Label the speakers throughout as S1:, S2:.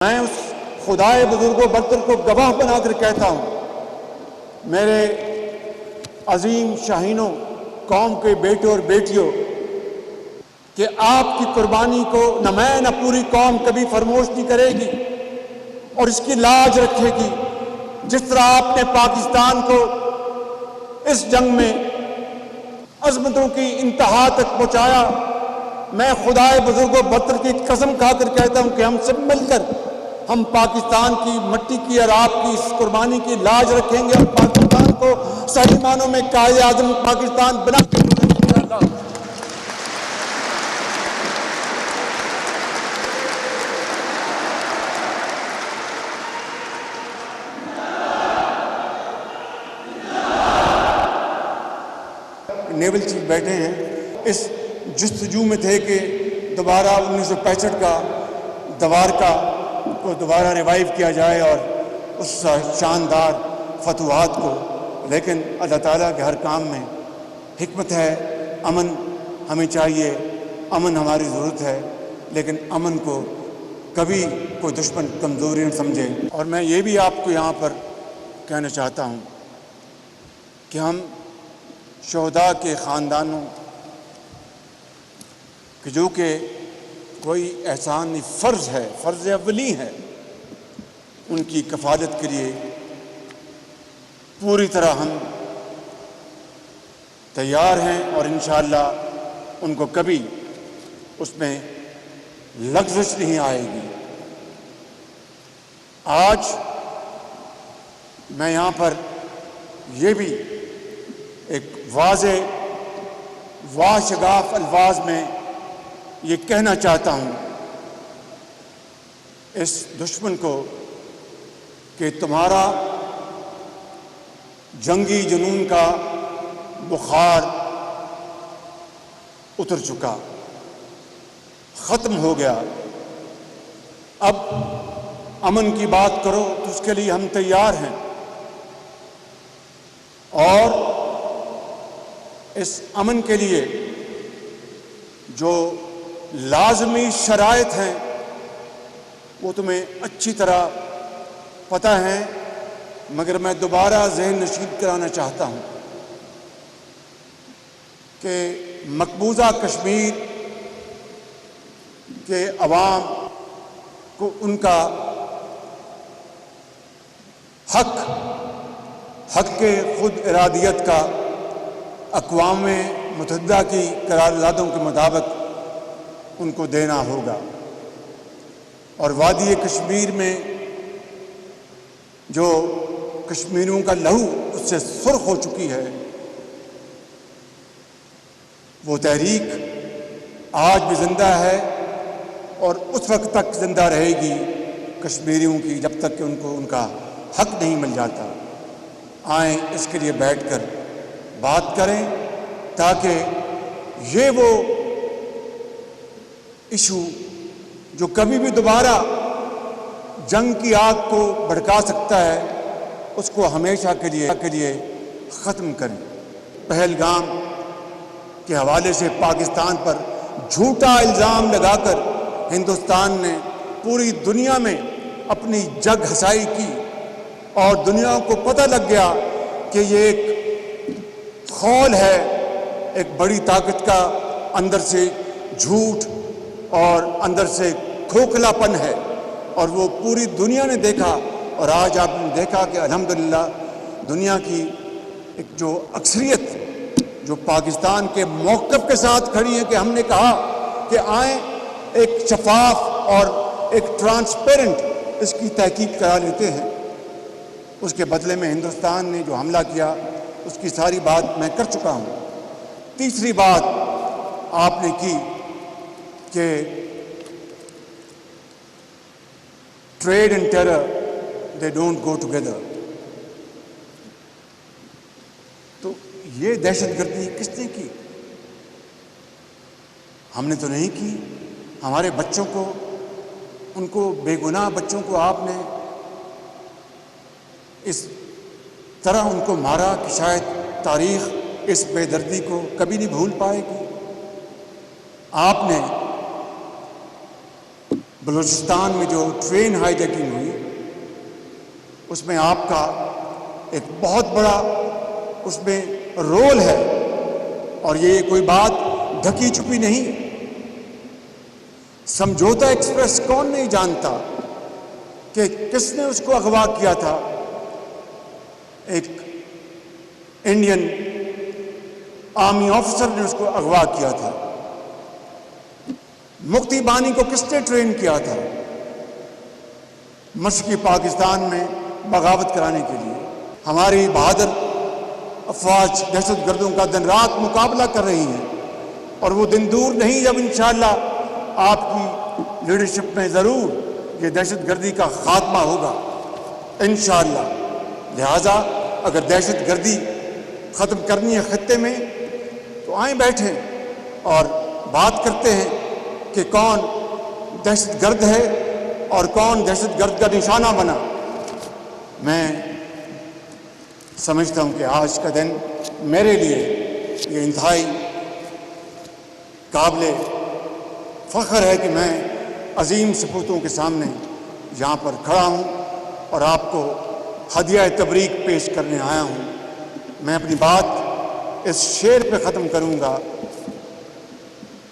S1: میں اس خدائے بزرگ و برتر کو گواہ بنا کر کہتا ہوں، میرے عظیم شاہینوں، قوم کے بیٹے اور بیٹیوں، کہ آپ کی قربانی کو نہ میں نہ پوری قوم کبھی فراموش نہیں کرے گی اور اس کی لاج رکھے گی۔ جس طرح آپ نے پاکستان کو اس جنگ میں عظمتوں کی انتہا تک پہنچایا، میں خدائے بزرگ و برتر کی قسم کھا کر کہتا ہوں کہ ہم سب مل کر ہم پاکستان کی مٹی کی اور آپ کی اس قربانی کی لاج رکھیں گے اور پاکستان کو صحیح معنوں میں قائد اعظم پاکستان بنا کے انشاءاللہ۔ نیول چیف بیٹھے ہیں، اس جستجو میں تھے کہ دوبارہ 1965 کا دوارکا کو دوبارہ ریوائیو کیا جائے اور اس شاندار فتوحات کو، لیکن اللہ تعالیٰ کے ہر کام میں حکمت ہے۔ امن ہمیں چاہیے، امن ہماری ضرورت ہے، لیکن امن کو کبھی کوئی دشمن کمزوری نہ سمجھے۔ اور میں یہ بھی آپ کو یہاں پر کہنا چاہتا ہوں کہ ہم شہداء کے خاندانوں کہ جو کہ کوئی احسان نہیں، فرض ہے، فرض اولی ہے، ان کی کفالت کے لیے پوری طرح ہم تیار ہیں اور انشاءاللہ ان کو کبھی اس میں لغزش نہیں آئے گی۔ آج میں یہاں پر یہ بھی ایک واضح واشگاف الفاظ میں یہ کہنا چاہتا ہوں اس دشمن کو کہ تمہارا جنگی جنون کا بخار اتر چکا، ختم ہو گیا، اب امن کی بات کرو تو اس کے لیے ہم تیار ہیں، اور اس امن کے لیے جو لازمی شرائط ہیں وہ تمہیں اچھی طرح پتہ ہیں، مگر میں دوبارہ ذہن نشین کرانا چاہتا ہوں کہ مقبوضہ کشمیر کے عوام کو ان کا حق کے خود ارادیت کا اقوام متحدہ کی قراردادوں کے مطابق ان کو دینا ہوگا، اور وادی کشمیر میں جو کشمیریوں کا لہو اس سے سرخ ہو چکی ہے، وہ تحریک آج بھی زندہ ہے اور اس وقت تک زندہ رہے گی کشمیریوں کی، جب تک کہ ان کو ان کا حق نہیں مل جاتا۔ آئیں اس کے لیے بیٹھ کر بات کریں تاکہ یہ وہ ایشو جو کبھی بھی دوبارہ جنگ کی آگ کو بھڑکا سکتا ہے، اس کو ہمیشہ کے لیے ختم کریں۔ پہلگام کے حوالے سے پاکستان پر جھوٹا الزام لگا کر ہندوستان نے پوری دنیا میں اپنی جگ ہسائی کی اور دنیا کو پتہ لگ گیا کہ یہ ایک خول ہے، ایک بڑی طاقت کا اندر سے جھوٹ اور اندر سے کھوکھلا پن ہے، اور وہ پوری دنیا نے دیکھا۔ اور آج آپ نے دیکھا کہ الحمدللہ دنیا کی ایک جو اکثریت جو پاکستان کے موقف کے ساتھ کھڑی ہے کہ ہم نے کہا کہ آئیں ایک شفاف اور ایک ٹرانسپیرنٹ اس کی تحقیق کرا لیتے ہیں، اس کے بدلے میں ہندوستان نے جو حملہ کیا اس کی ساری بات میں کر چکا ہوں۔ تیسری بات آپ نے کی کہ trade and terror they don't go together, تو یہ دہشت گردی کس نے کی؟ ہم نے تو نہیں کی۔ ہمارے بچوں کو، ان کو بے گناہ بچوں کو آپ نے اس طرح ان کو مارا کہ شاید تاریخ اس بے دردی کو کبھی نہیں بھول پائے گی۔ آپ نے بلوچستان میں جو ٹرین ہائی جیکنگ ہوئی اس میں آپ کا ایک بہت بڑا اس میں رول ہے، اور یہ کوئی بات ڈھکی چھپی نہیں۔ سمجھوتا ایکسپریس کون نہیں جانتا کہ کس نے اس کو اغوا کیا تھا؟ ایک انڈین آرمی آفیسر نے اس کو اغوا کیا تھا۔ مکتی بانی کو کس نے ٹرین کیا تھا؟ مشرقی پاکستان میں بغاوت کرانے کے لیے۔ ہماری بہادر افواج دہشت گردوں کا دن رات مقابلہ کر رہی ہیں، اور وہ دن دور نہیں جب انشاءاللہ آپ کی لیڈرشپ میں ضرور یہ دہشت گردی کا خاتمہ ہوگا انشاءاللہ۔ لہٰذا اگر دہشت گردی ختم کرنی ہے خطے میں تو آئیں بیٹھیں اور بات کرتے ہیں کہ کون دہشت گرد ہے اور کون دہشت گرد کا نشانہ بنا۔ میں سمجھتا ہوں کہ آج کا دن میرے لیے یہ انتہائی قابل فخر ہے کہ میں عظیم سپوتوں کے سامنے یہاں پر کھڑا ہوں اور آپ کو ہدیہ تبریک پیش کرنے آیا ہوں۔ میں اپنی بات اس شعر پہ ختم کروں گا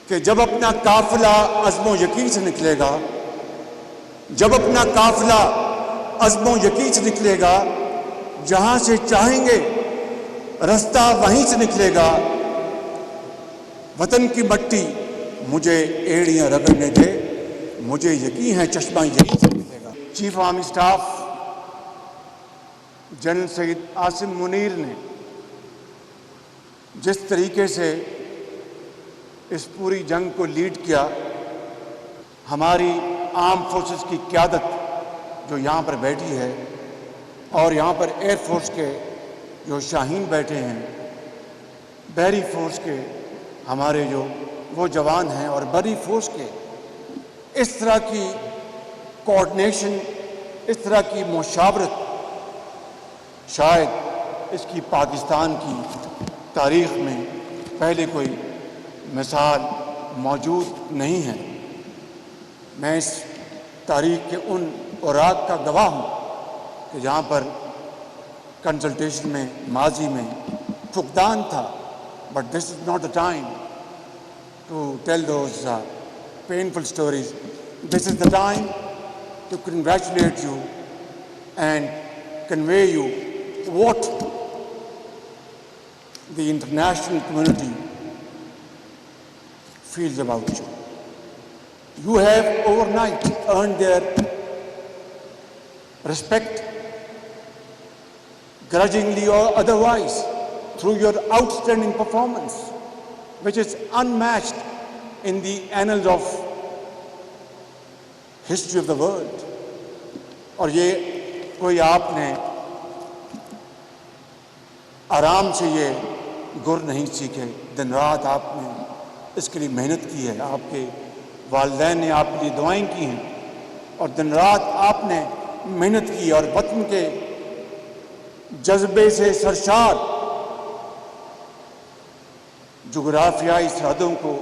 S1: کہ جب اپنا قافلہ عزم و یقین سے نکلے گا، جب اپنا قافلہ عزم و یقین سے نکلے گا، جہاں سے چاہیں گے رستہ وہیں سے نکلے گا، وطن کی مٹی مجھے ایڑیاں رگڑنے دے، مجھے یقین ہے چشمہ یہیں سے نکلے گا۔ Chief army staff general Syed Asim Munir نے جس طریقے سے اس پوری جنگ کو لیڈ کیا، ہماری آرم فورسز کی قیادت جو یہاں پر بیٹھی ہے، اور یہاں پر ایئر فورس کے جو شاہین بیٹھے ہیں، بحری فورس کے ہمارے جو وہ جوان ہیں، اور بری فورس کے، اس طرح کی کوآرڈینیشن، اس طرح کی مشاورت شاید اس کی پاکستان کی تاریخ میں پہلے کوئی مثال موجود نہیں ہے۔ میں اس تاریخ کے ان اوراق کا گواہ ہوں کہ جہاں پر کنسلٹیشن میں ماضی میں فقدان تھا، but this is not the time to tell those painful stories. This is the time to congratulate you and convey you what the international community feels about you. You have overnight earned their respect, grudgingly or otherwise, through your outstanding performance, which is unmatched in the annals of history of the world. اور یہ کوئی آپ نے آرام سے یہ گر نہیں سیکھے، دن رات آپ نے اس کے لیے محنت کی ہے، آپ کے والدین نے آپ کے لیے دعائیں کی ہیں، اور دن رات آپ نے محنت کی، اور وطن کے جذبے سے سرشار جغرافیائی سرحدوں کو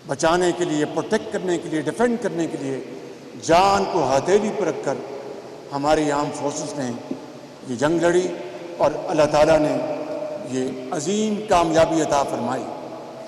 S1: بچانے کے لیے، پروٹیکٹ کرنے کے لیے، ڈیفینڈ کرنے کے لیے جان کو ہتھیلی پر رکھ کر ہماری آرم فورسز نے یہ جنگ لڑی، اور اللہ تعالیٰ نے یہ عظیم کامیابی عطا فرمائی۔